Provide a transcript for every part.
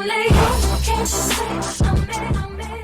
only you can say I'm in.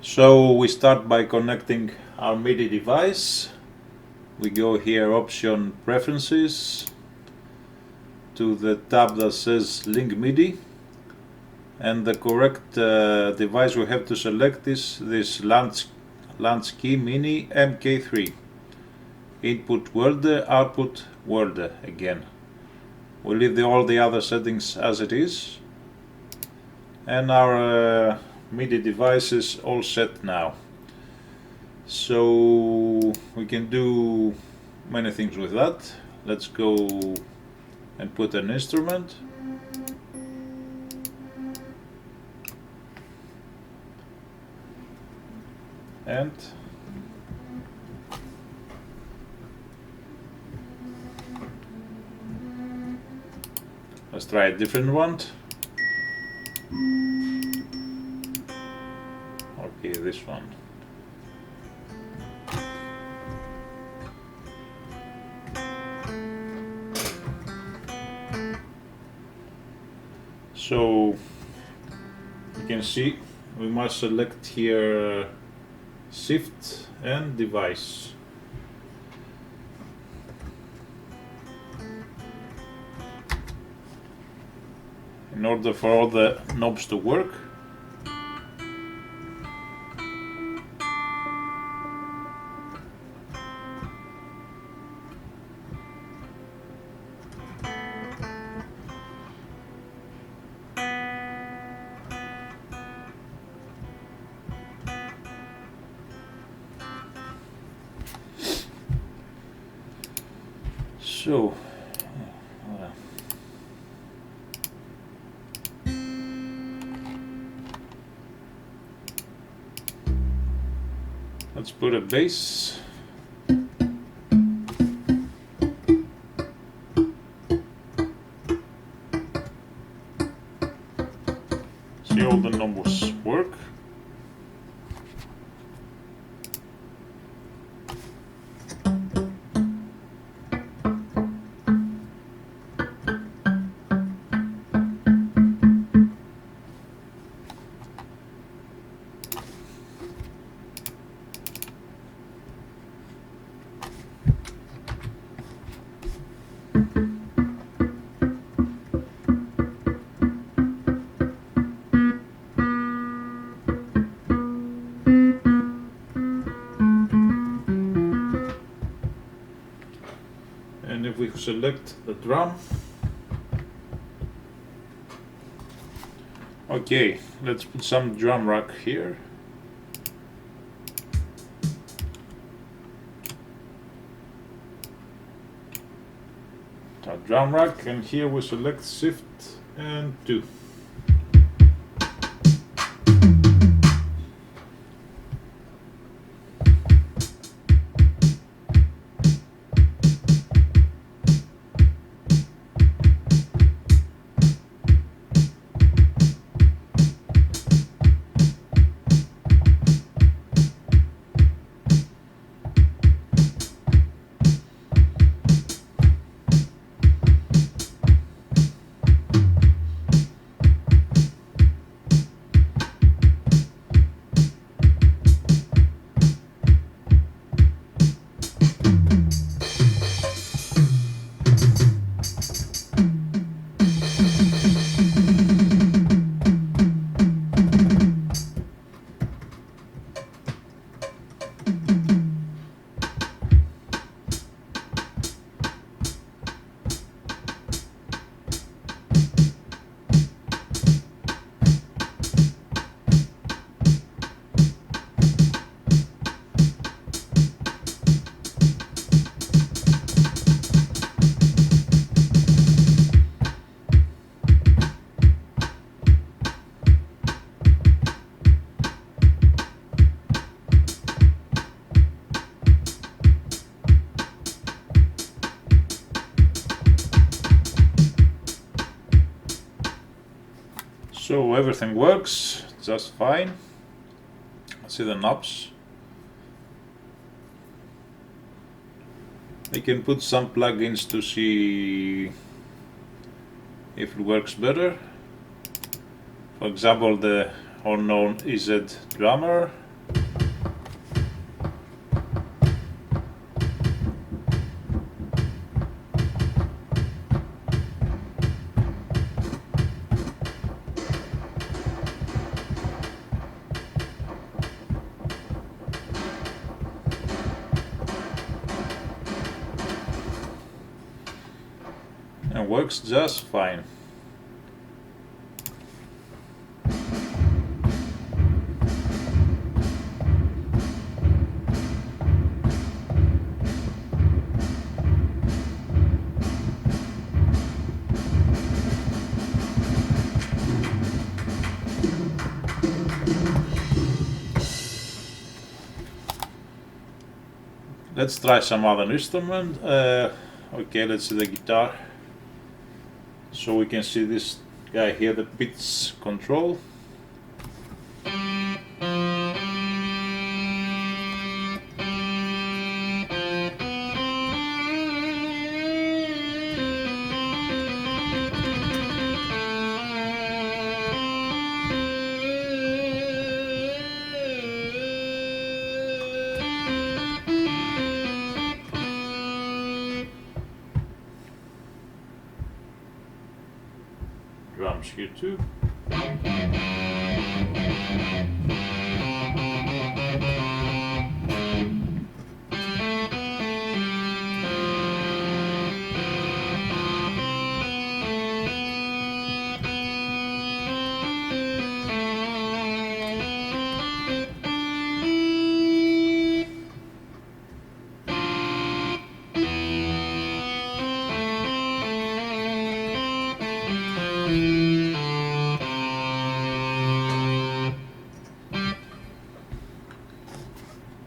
So we start by connecting our MIDI device. We go here, option preferences, to the tab that says link MIDI, and the correct device we have to select is this Lansky Mini MK3. Input Worlde, output Worlde again. We leave all the other settings as it is, and our MIDI device is all set now. So we can do many things with that. Let's go and put an instrument. And let's try a different one. Okay, this one. So you can see we must select here shift and device. In order for all the knobs to work, so let's put a bass. See all the numbers work. And if we select the drum, okay, let's put some drum rack here. Our drum rack, and here we select shift and 2. So everything works just fine. See the knobs. I can put some plugins to see if it works better. For example, the unknown EZ drummer. And works just fine. Let's try some other instrument. Okay, let's see the guitar. So we can see this guy here, the pitch control. Drums here too.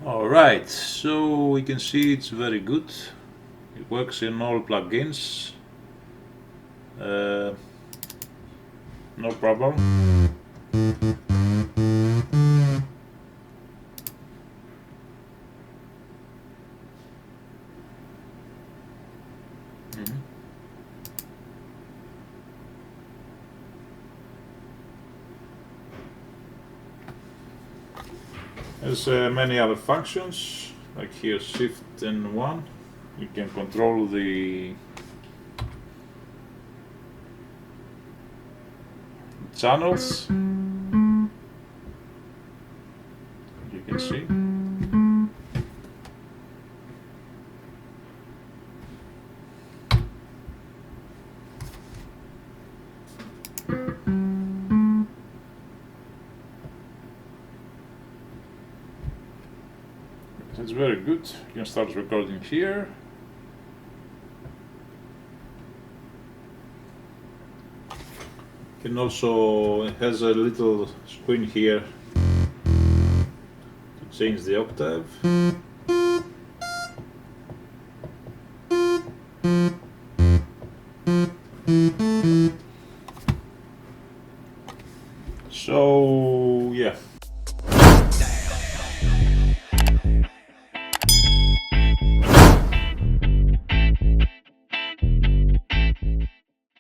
Alright, so we can see it's very good. It works in all plugins. No problem. There's many other functions, like here Shift and 1. You can control the channels. You can see. It's very good. You can start recording here. You can also, it has a little screen here to change the octave. So